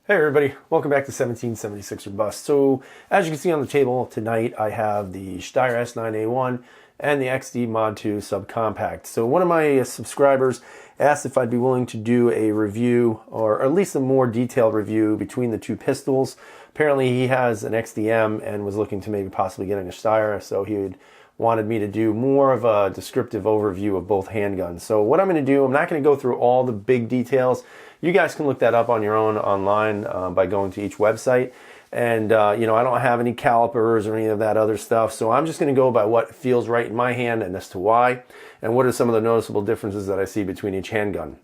Hey everybody, welcome back to 1776 or Bust. So as you can see on the table tonight, I have the Steyr S9-A1 and the XD Mod 2 Subcompact. So one of my subscribers asked if I'd be willing to do a review, or at least a more detailed review between the two pistols. Apparently he has an XDM and was looking to maybe possibly getting a Steyr, so he wanted me to do more of a descriptive overview of both handguns. So what I'm going to do, I'm not going to go through all the big details. You guys can look that up on your own online by going to each website. And, I don't have any calipers or any of that other stuff. So I'm just going to go by what feels right in my hand and as to why. And what are some of the noticeable differences that I see between each handgun.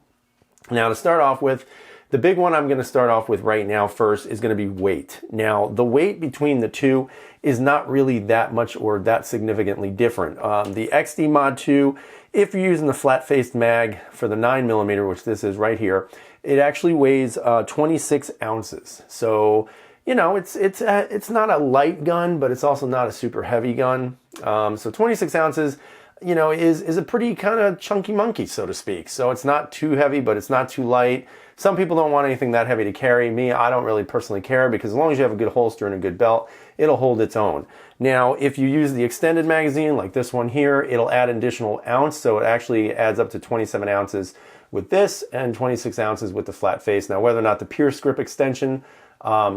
Now, to start off with, the big one I'm going to start off with right now first is going to be weight. Now, the weight between the two is not really that much or that significantly different. The XD Mod 2, if you're using the flat-faced mag for the 9mm, which this is right here, it actually weighs 26 ounces. So, it's not a light gun, but it's also not a super heavy gun. So 26 ounces, is a pretty kind of chunky monkey, so to speak. So it's not too heavy, but it's not too light. Some people don't want anything that heavy to carry. Me, I don't really personally care, because as long as you have a good holster and a good belt, it'll hold its own. Now, if you use the extended magazine like this one here, it'll add an additional ounce, so it actually adds up to 27 ounces with this and 26 ounces with the flat face. Now, whether or not the Pierce grip extension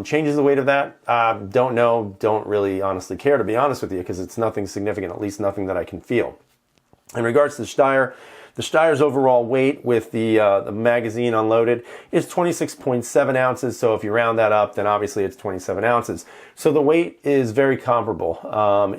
changes the weight of that, don't know, don't really honestly care, to be honest with you, because it's nothing significant, at least nothing that I can feel. In regards to the Steyr's overall weight with the magazine unloaded is 26.7 ounces. So if you round that up, then obviously it's 27 ounces. So the weight is very comparable.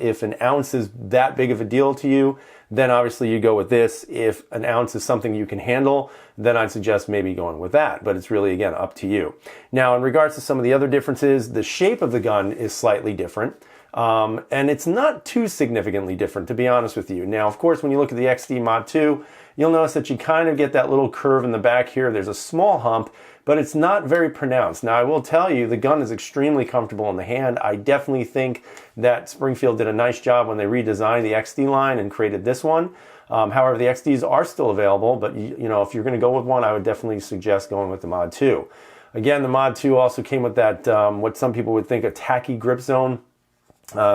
If an ounce is that big of a deal to you, then obviously you go with this. If an ounce is something you can handle, then I'd suggest maybe going with that. But it's really, again, up to you. Now, in regards to some of the other differences, the shape of the gun is slightly different. And it's not too significantly different, to be honest with you. Now, of course, when you look at the XD Mod 2, you'll notice that you kind of get that little curve in the back here. There's a small hump, but it's not very pronounced. Now, I will tell you, the gun is extremely comfortable in the hand. I definitely think that Springfield did a nice job when they redesigned the XD line and created this one. However, the XDs are still available, but if you're going to go with one, I would definitely suggest going with the Mod 2. Again, the Mod 2 also came with that, what some people would think a tacky grip zone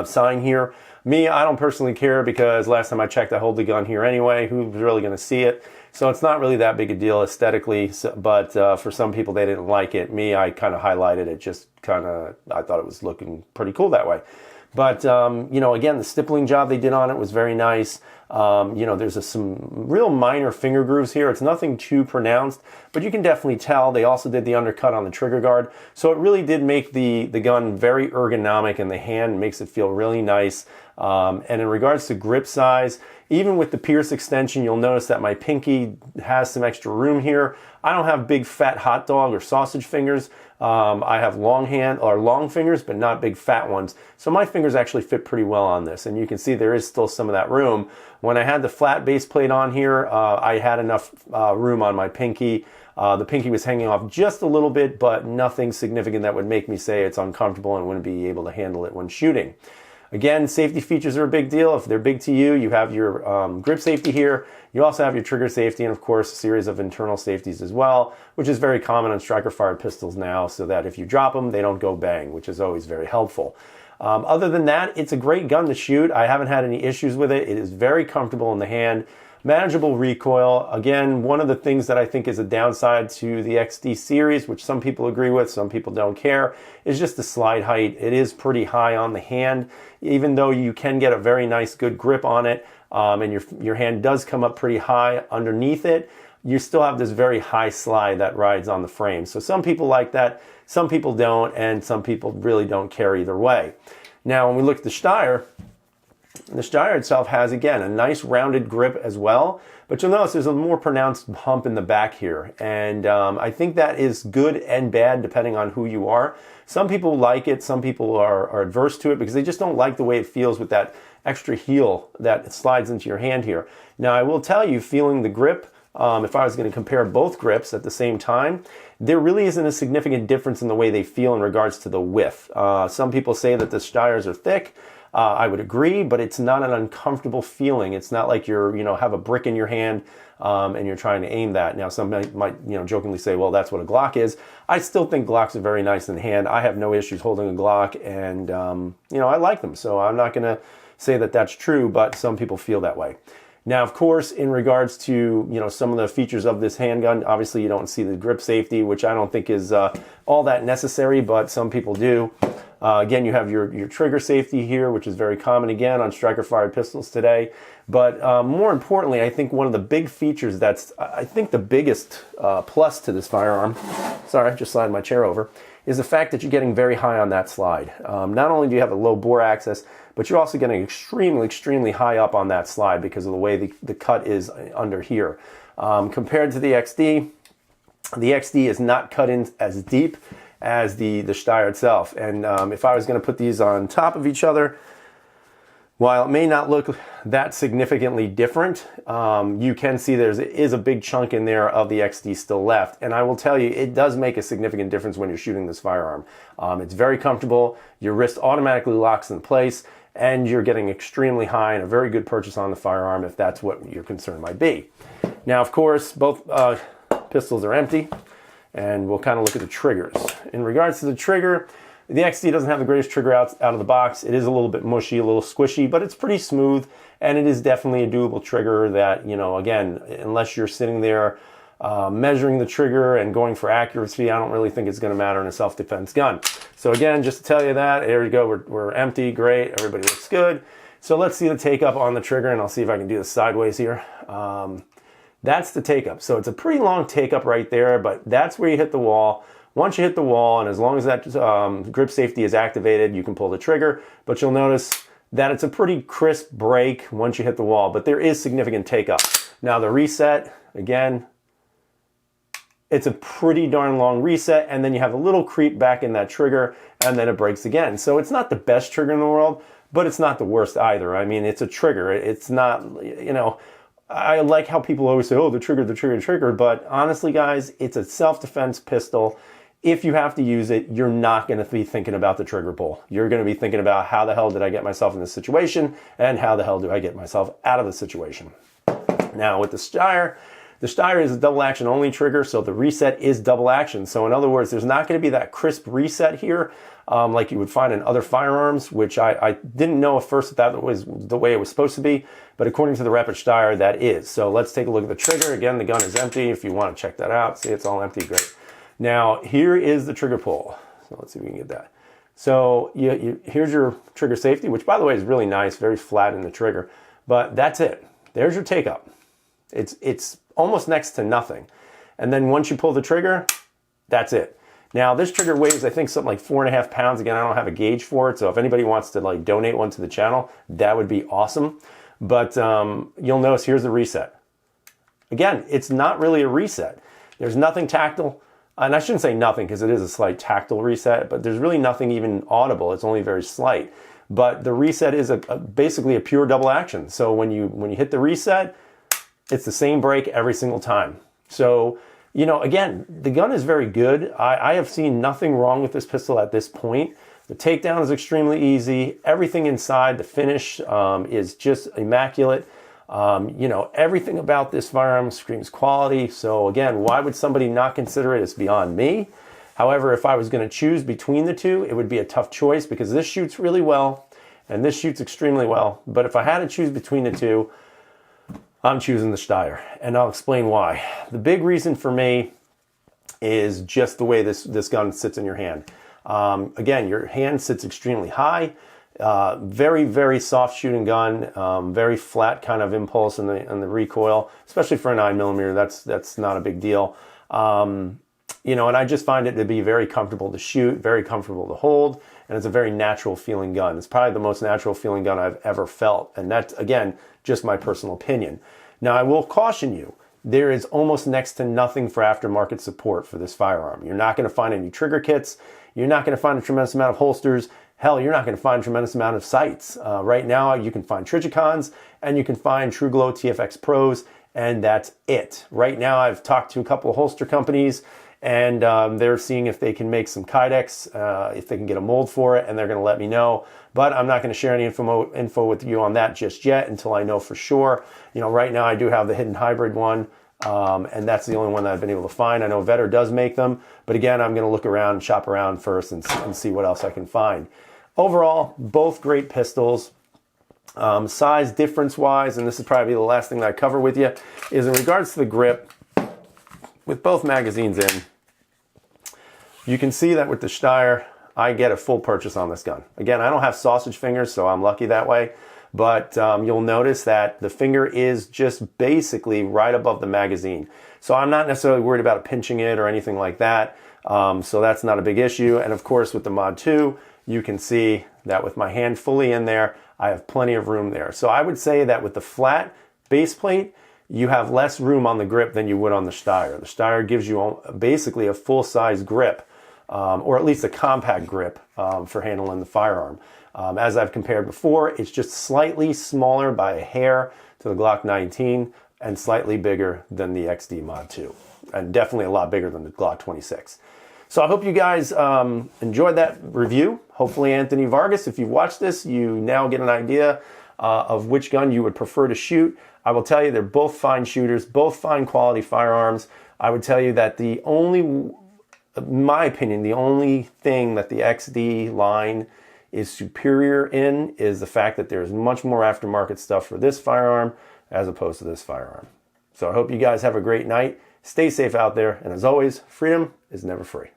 sign here. Me, I don't personally care, because last time I checked, I hold the gun here anyway. Who's really going to see it? So it's not really that big a deal aesthetically, but for some people, they didn't like it. Me, I kind of highlighted it, just I thought it was looking pretty cool that way. But, again, the stippling job they did on it was very nice. There's some real minor finger grooves here. It's nothing too pronounced, but you can definitely tell. They also did the undercut on the trigger guard. So it really did make the gun very ergonomic in the hand, makes it feel really nice. And in regards to grip size, even with the Pierce extension, you'll notice that my pinky has some extra room here. I don't have big fat hot dog or sausage fingers. I have long fingers, but not big fat ones. So my fingers actually fit pretty well on this. And you can see there is still some of that room. When I had the flat base plate on here, I had enough room on my pinky. The pinky was hanging off just a little bit, but nothing significant that would make me say it's uncomfortable and wouldn't be able to handle it when shooting. Again, safety features are a big deal. If they're big to you, you have your grip safety here. You also have your trigger safety and, of course, a series of internal safeties as well, which is very common on striker-fired pistols now, so that if you drop them, they don't go bang, which is always very helpful. Other than that, it's a great gun to shoot. I haven't had any issues with it. It is very comfortable in the hand. Manageable recoil. Again, one of the things that I think is a downside to the XD series, which some people agree with, some people don't care, is just the slide height. It is pretty high on the hand, even though you can get a very nice, good grip on it, and your hand does come up pretty high underneath it. You still have this very high slide that rides on the frame. So some people like that, some people don't, and some people really don't care either way. Now, when we look at the Steyr itself has, again, a nice rounded grip as well, but you'll notice there's a more pronounced hump in the back here. And I think that is good and bad depending on who you are. Some people like it, some people are adverse to it because they just don't like the way it feels with that extra heel that slides into your hand here. Now, I will tell you, feeling the grip if I was going to compare both grips at the same time, there really isn't a significant difference in the way they feel in regards to the width. Some people say that the Steyrs are thick. I would agree, but it's not an uncomfortable feeling. It's not like you're, have a brick in your hand and you're trying to aim that. Now, some might, jokingly say, well, that's what a Glock is. I still think Glocks are very nice in the hand. I have no issues holding a Glock, and, I like them. So I'm not going to say that that's true, but some people feel that way. Now, of course, in regards to, some of the features of this handgun, obviously you don't see the grip safety, which I don't think is all that necessary, but some people do. Again, you have your trigger safety here, which is very common, again, on striker-fired pistols today. But more importantly, I think one of the big features that's, I think, the biggest plus to this firearm, sorry, I just slid my chair over, is the fact that you're getting very high on that slide. Not only do you have a low bore access, but you're also getting extremely, extremely high up on that slide because of the way the cut is under here. Compared to the XD is not cut in as deep as the Steyr itself. And if I was going to put these on top of each other, while it may not look that significantly different, you can see there is a big chunk in there of the XD still left. And I will tell you, it does make a significant difference when you're shooting this firearm. It's very comfortable. Your wrist automatically locks in place, and you're getting extremely high, and a very good purchase on the firearm if that's what your concern might be. Now, of course, both pistols are empty, and we'll kind of look at the triggers. In regards to the trigger, the XD doesn't have the greatest trigger out of the box. It is a little bit mushy, a little squishy, but it's pretty smooth, and it is definitely a doable trigger that, again, unless you're sitting there measuring the trigger and going for accuracy, I don't really think it's going to matter in a self-defense gun. So again, just to tell you that, there you go, we're empty, great, everybody looks good. So let's see the take-up on the trigger, and I'll see if I can do this sideways here. That's the take-up. So it's a pretty long take-up right there, but that's where you hit the wall. Once you hit the wall, and as long as that grip safety is activated, you can pull the trigger, but you'll notice that it's a pretty crisp break once you hit the wall, but there is significant take-up. Now the reset, again, it's a pretty darn long reset, and then you have a little creep back in that trigger, and then it breaks again. So it's not the best trigger in the world, but it's not the worst either. I mean, it's a trigger. It's not, I like how people always say, oh, the trigger, but honestly, guys, it's a self-defense pistol. If you have to use it, you're not going to be thinking about the trigger pull. You're going to be thinking about how the hell did I get myself in this situation, and how the hell do I get myself out of the situation. Now, with the Steyr is a double action only trigger, so the reset is double action. So in other words, there's not going to be that crisp reset here like you would find in other firearms, which I didn't know at first that was the way it was supposed to be, but according to the rep at Steyr, that is. So let's take a look at the trigger. Again, the gun is empty. If you want to check that out, see it's all empty, great. Now, here is the trigger pull. So let's see if we can get that. So here's your trigger safety, which by the way is really nice, very flat in the trigger, but that's it. There's your take-up. It's almost next to nothing. And then once you pull the trigger, that's it. Now this trigger weighs, I think, something like 4.5 pounds. Again, I don't have a gauge for it, so if anybody wants to donate one to the channel, that would be awesome. But you'll notice here's the reset. Again, it's not really a reset. There's nothing tactile, and I shouldn't say nothing because it is a slight tactile reset, but there's really nothing even audible. It's only very slight. But the reset is basically a pure double action. So when you hit the reset, it's the same break every single time. So, again, the gun is very good. I have seen nothing wrong with this pistol at this point. The takedown is extremely easy. Everything inside, the finish is just immaculate. Everything about this firearm screams quality. So again, why would somebody not consider it? It's beyond me. However, if I was going to choose between the two, it would be a tough choice because this shoots really well and this shoots extremely well. But if I had to choose between the two, I'm choosing the Steyr, and I'll explain why. The big reason for me is just the way this gun sits in your hand. Again, your hand sits extremely high, very, very soft shooting gun, very flat kind of impulse in the recoil, especially for a 9mm. That's not a big deal. And I just find it to be very comfortable to shoot, very comfortable to hold, and it's a very natural feeling gun. It's probably the most natural feeling gun I've ever felt, and that's, again, just my personal opinion. Now, I will caution you, there is almost next to nothing for aftermarket support for this firearm. You're not going to find any trigger kits. You're not going to find a tremendous amount of holsters. Hell, you're not going to find a tremendous amount of sights. Right now, you can find Trigicons, and you can find TrueGlow TFX Pros, and that's it. Right now, I've talked to a couple of holster companies, and they're seeing if they can make some Kydex, if they can get a mold for it, and they're going to let me know. But I'm not going to share any info with you on that just yet until I know for sure. You know, right now I do have the hidden hybrid one, and that's the only one that I've been able to find. I know Vetter does make them, but again, I'm going to look around and shop around first and see what else I can find. Overall, both great pistols. Size difference wise, and this is probably the last thing that I cover with you, is in regards to the grip. With both magazines in, you can see that with the Steyr, I get a full purchase on this gun. Again, I don't have sausage fingers, so I'm lucky that way. But you'll notice that the finger is just basically right above the magazine. So I'm not necessarily worried about pinching it or anything like that. So that's not a big issue. And of course, with the Mod 2, you can see that with my hand fully in there, I have plenty of room there. So I would say that with the flat base plate, you have less room on the grip than you would on the Steyr. The Steyr gives you basically a full-size grip, or at least a compact grip for handling the firearm. As I've compared before, it's just slightly smaller by a hair to the Glock 19 and slightly bigger than the XD Mod 2, and definitely a lot bigger than the Glock 26. So I hope you guys enjoyed that review. Hopefully, Anthony Vargas, if you've watched this, you now get an idea of which gun you would prefer to shoot. I will tell you they're both fine shooters, both fine quality firearms. I would tell you that the only, in my opinion, the only thing that the XD line is superior in is the fact that there's much more aftermarket stuff for this firearm as opposed to this firearm. So I hope you guys have a great night. Stay safe out there. And as always, freedom is never free.